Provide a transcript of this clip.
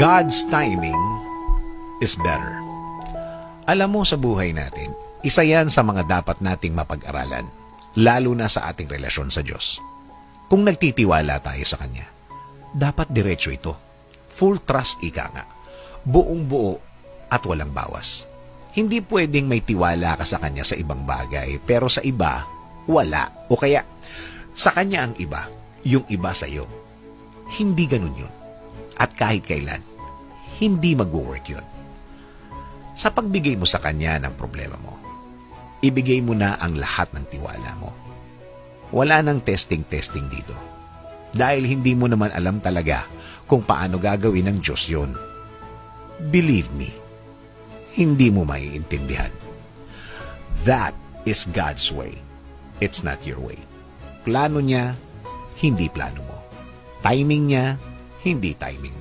God's timing is better. Alam mo, sa buhay natin, isa yan sa mga dapat nating mapag-aralan, lalo na sa ating relasyon sa Diyos. Kung nagtitiwala tayo sa Kanya, dapat diretso ito. Full trust, ika nga. Buong buo at walang bawas. Hindi pwedeng may tiwala ka sa Kanya sa ibang bagay, pero sa iba, wala. O kaya, sa Kanya ang iba, yung iba sa iyo. Hindi ganun yun. At kahit kailan, hindi mag-work yun. Sa pagbigay mo sa Kanya ng problema mo, ibigay mo na ang lahat ng tiwala mo. Wala nang testing-testing dito. Dahil hindi mo naman alam talaga kung paano gagawin ng Diyos yun. Believe me, hindi mo maiintindihan. That is God's way. It's not your way. Plano niya, hindi plano mo. Timing niya, hindi timing mo.